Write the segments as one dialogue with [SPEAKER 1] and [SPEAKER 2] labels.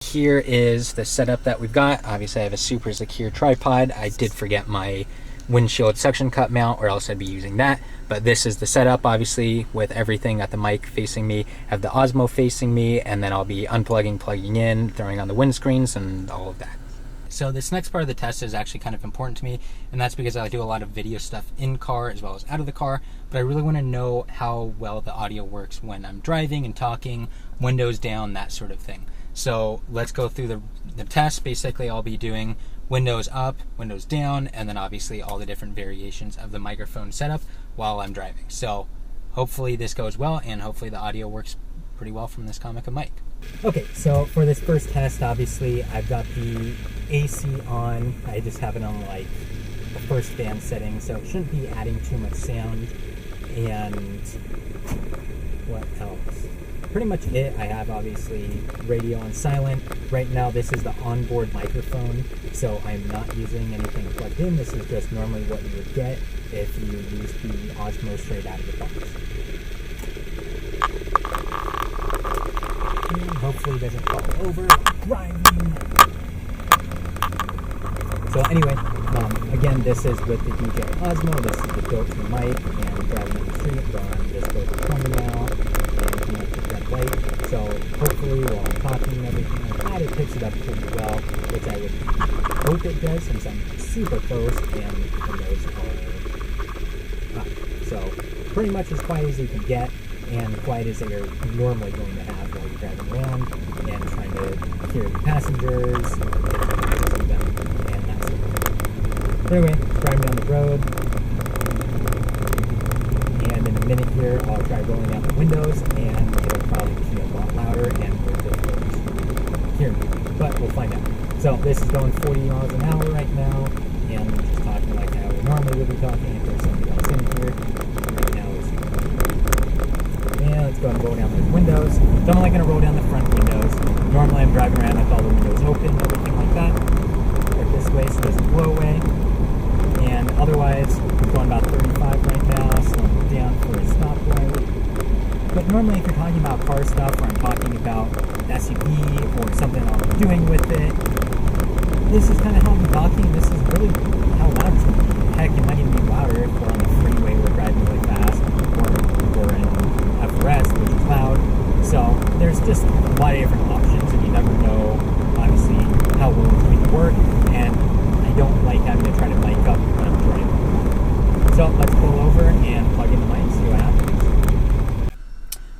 [SPEAKER 1] Here is the setup that we've got. Obviously I have a super secure tripod. I did forget my windshield suction cup mount, or else I'd be using that. But this is the setup, obviously, with everything. Got the mic facing me, have the Osmo facing me, and then I'll be unplugging, plugging in, throwing on the windscreens and all of that. So this next part of the test is actually kind of important to me, and that's because I do a lot of video stuff in car as well as out of the car, but I really want to know how well the audio works when I'm driving and talking, windows down, that sort of thing. So let's go through the test. Basically, I'll be doing windows up, windows down, and then obviously all the different variations of the microphone setup while I'm driving. So hopefully this goes well, and hopefully the audio works pretty well from this Comica mic. Okay, so for this first test, obviously I've got the AC on. I just have it on like the first fan setting, so it shouldn't be adding too much sound. And what else? Pretty much it. I have obviously radio on silent. Right now this is the onboard microphone, so I'm not using anything plugged in. This is just normally what you would get if you use the Osmo straight out of the box. And hopefully it doesn't fall over driving. So anyway, again, this is with the DJI Osmo. This is the built-in mic, and driving on the street, going this goes to 20 now, and connected to red light. So hopefully while I'm talking and everything like that, it picks it up pretty well, which I would hope it does since I'm super close and the windows are up. So pretty much as quiet as you can get, and quiet as you're normally going to have while you're driving around and trying to hear the passengers, see them, and that sort of thing. But anyway, driving down the road, and in a minute here I'll try rolling out the windows, and it'll probably be a lot louder and more difficult to hear me, but we'll find out. So this is going 40 miles an hour right now, and I'm just talking like how we normally would be talking if there's somebody else in here. Right now it's let's go and roll down those windows. So I'm only going to roll down the front windows. Normally I'm driving around with all the windows open, everything like that. Put this way so it doesn't blow away. And otherwise, I'm going about 35 right now, slowing down for a stoplight. But normally if you're talking about car stuff, or I'm talking about SUV or something I'll be doing with it, this is kind of how I'm talking. This is really how loud it's going to be. Heck, it might even be louder if we're on the freeway, we're driving really fast, or we're in FRS, which is loud. So there's just a lot of different options, and you never know, obviously, how well it's going to work, and I don't like having to try to mic up when I'm driving. So let's pull over and plug in the mic and see what happens.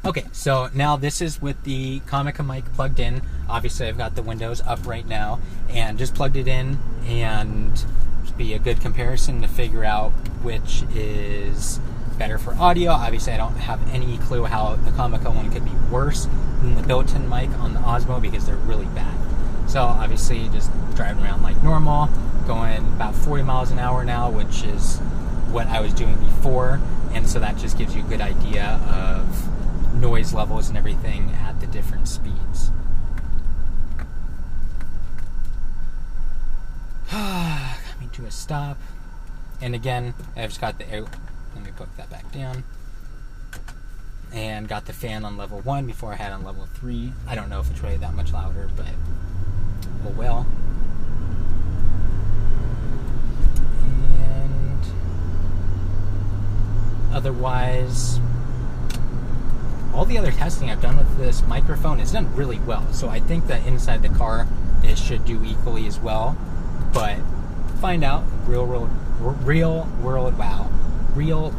[SPEAKER 1] Okay, so now this is with the Comica mic plugged in. Obviously I've got the windows up right now, and just plugged it in, and just be a good comparison to figure out which is better for audio. Obviously I don't have any clue how the Comica one could be worse than the built-in mic on the Osmo, because they're really bad. So obviously just driving around like normal, going about 40 miles an hour now, which is what I was doing before, and so that just gives you a good idea of noise levels and everything at the different speeds. Coming to a stop, and again I've just got the air. Let me put that back down. And got the fan on level 1 before I had on level 3. I don't know if it's really that much louder, but oh well. And otherwise, all the other testing I've done with this microphone is done really well. So I think that inside the car it should do equally as well. But find out. Real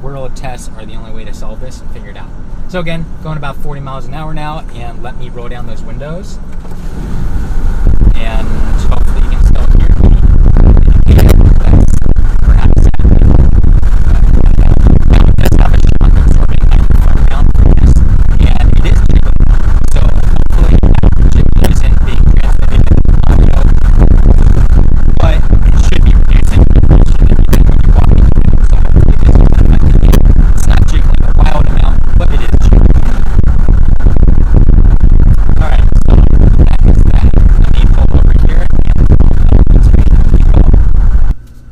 [SPEAKER 1] world tests are the only way to solve this and figure it out. So again, going about 40 miles an hour now, and let me roll down those windows, and hopefully you can still hear me. Perhaps just have a shock absorbing microphone mount for this, and it is jiggling. So hopefully it isn't being transmitted in the audio, but it should be reducing when you're walking. So hopefully it isn't affecting you. It's not jiggling a wild amount, but it is jiggling. Alright, so that is that. Let me pull over here and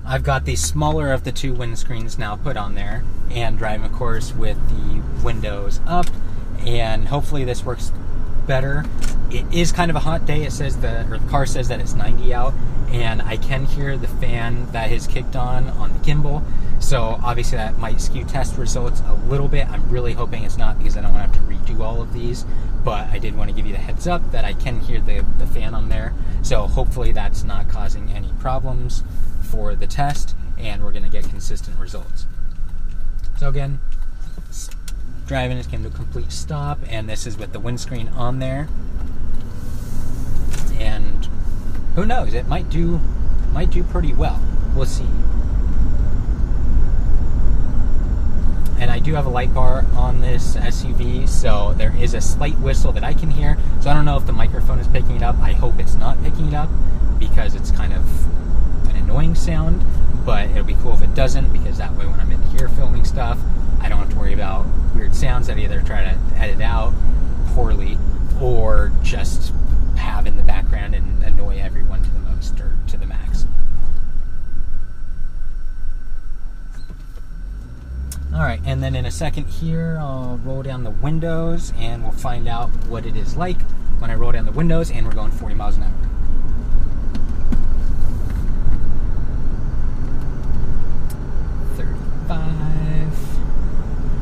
[SPEAKER 1] I've got the smaller of the two windscreens now put on there, and driving of course with the windows up, and hopefully this works better. It is kind of a hot day. It says the car says that it's 90 out, and I can hear the fan that has kicked on the gimbal. So obviously that might skew test results a little bit. I'm really hoping it's not, because I don't want to have to redo all of these. But I did want to give you the heads up that I can hear the fan on there. So hopefully that's not causing any problems for the test, and we're going to get consistent results. So again, driving just came to a complete stop, and this is with the windscreen on there. And who knows, it might do pretty well. We'll see. And I do have a light bar on this SUV, so there is a slight whistle that I can hear. So I don't know if the microphone is picking it up. I hope it's not picking it up, because it's kind of an annoying sound. But it'll be cool if it doesn't, because that way when I'm in here filming stuff, I don't have to worry about weird sounds that I either try to edit out poorly or just have in the background and annoy everyone to the most or to the max. Alright, and then in a second here, I'll roll down the windows and we'll find out what it is like when I roll down the windows, and we're going 40 miles an hour.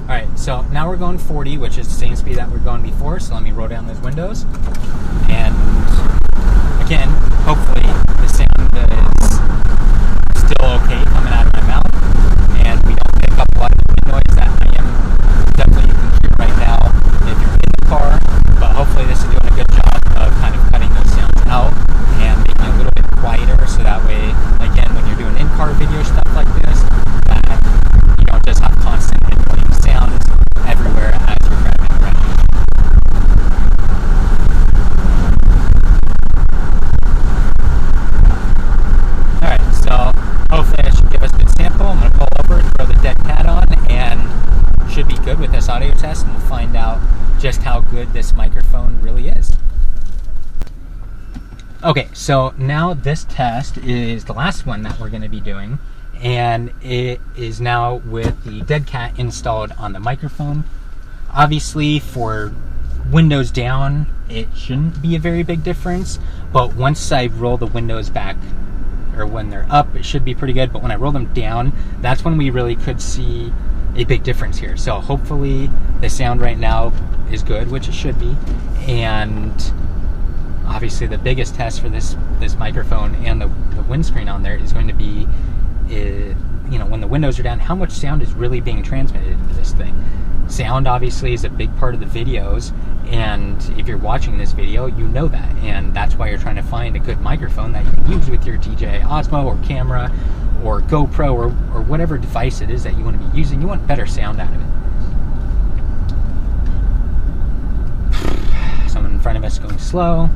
[SPEAKER 1] Alright, so now we're going 40, which is the same speed that we're going before, so let me roll down those windows. And again, hopefully the sound is still okay coming out of my mouth, and we don't pick up a lot of the wind noise that I am definitely, you can hear right now if you're in the car. But hopefully this is doing a good job of kind of cutting those sounds out and making it a little bit quieter, so that way, again, when you're doing in-car video stuff like this, that you don't just have constant annoying sounds everywhere as you're driving around. Alright, so hopefully that should give us a good sample. I'm going to pull over, throw the dead cat on, and should be good with this audio test, and we'll find out just how good this microphone really is. Okay, so now this test is the last one that we're going to be doing, and it is now with the dead cat installed on the microphone. Obviously, for windows down, it shouldn't be a very big difference, but once I roll the windows back, or when they're up, it should be pretty good. But when I roll them down, that's when we really could see a big difference here. So hopefully the sound right now is good, which it should be. And obviously the biggest test for this microphone and the windscreen on there is going to be, you know, when the windows are down, how much sound is really being transmitted into this thing. Sound obviously is a big part of the videos, and if you're watching this video, you know that, and that's why you're trying to find a good microphone that you can use with your DJI Osmo or camera or GoPro or whatever device it is that you want to be using. You want better sound out of it. Someone in front of us going slow.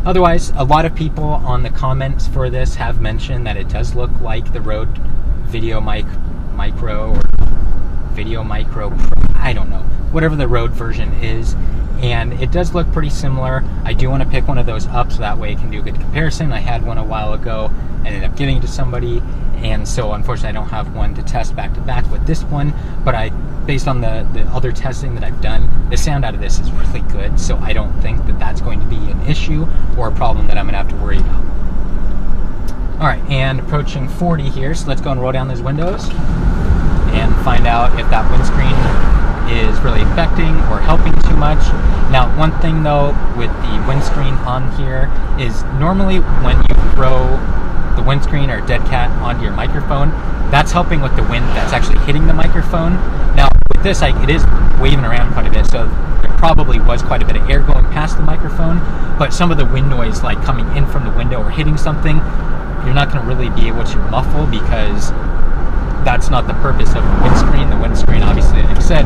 [SPEAKER 1] Otherwise, a lot of people on the comments for this have mentioned that it does look like the Rode Video Micro or Video Micro Pro, I don't know, whatever the Rode version is, and it does look pretty similar. I do want to pick one of those up so that way I can do a good comparison. I had one a while ago, ended up giving it to somebody, and so unfortunately I don't have one to test back to back with this one, but based on the other testing that I've done, the sound out of this is really good, so I don't think that that's going to be an issue or a problem that I'm going to have to worry about. Alright, and approaching 40 here, so let's go and roll down those windows and find out if that windscreen is really affecting or helping too much. Now, one thing though with the windscreen on here is normally when you throw the windscreen or dead cat onto your microphone, that's helping with the wind that's actually hitting the microphone. Now, with this, it is waving around quite a bit, so there probably was quite a bit of air going past the microphone, but some of the wind noise like coming in from the window or hitting something, you're not going to really be able to muffle, because that's not the purpose of the windscreen. The windscreen, obviously, like I said,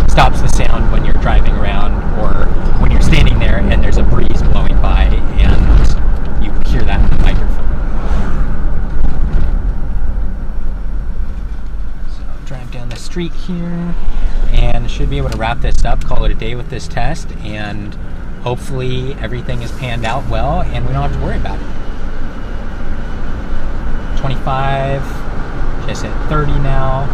[SPEAKER 1] stops the sound when you're driving around or when you're standing there and there's a breeze blowing by and you hear that in the microphone. So drive down the street here and should be able to wrap this up, call it a day with this test, and hopefully everything is panned out well and we don't have to worry about it. 25, just at 30 now.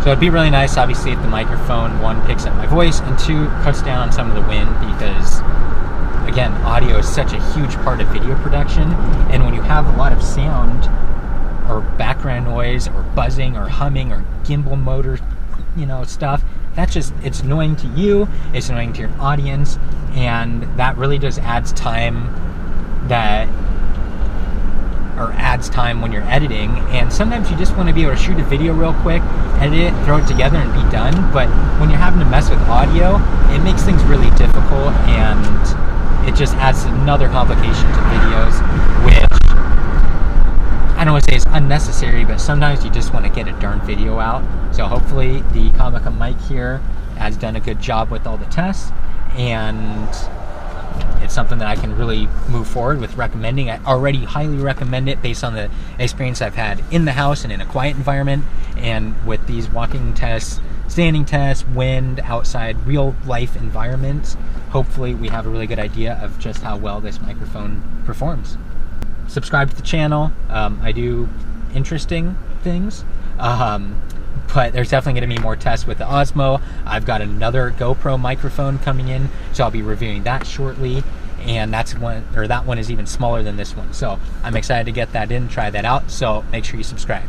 [SPEAKER 1] So it'd be really nice, obviously, if the microphone, one, picks up my voice, and two, cuts down on some of the wind, because again, audio is such a huge part of video production, and when you have a lot of sound or background noise or buzzing or humming or gimbal motor, stuff, that's just, it's annoying to you, it's annoying to your audience, and that really just adds time when you're editing. And sometimes you just want to be able to shoot a video real quick, edit it, throw it together, and be done. But when you're having to mess with audio, it makes things really difficult, and it just adds another complication to videos, which I don't want to say it's unnecessary, but sometimes you just want to get a darn video out. So hopefully the Comica mic here has done a good job with all the tests, and it's something that I can really move forward with recommending. I already highly recommend it based on the experience I've had in the house and in a quiet environment, and with these walking tests, standing tests, wind, outside, real life environments. Hopefully we have a really good idea of just how well this microphone performs. Subscribe to the channel. I do interesting things, but there's definitely going to be more tests with the Osmo. I've got another GoPro microphone coming in, so I'll be reviewing that shortly, and that one is even smaller than this one, so I'm excited to get that in, try that out. So make sure you subscribe.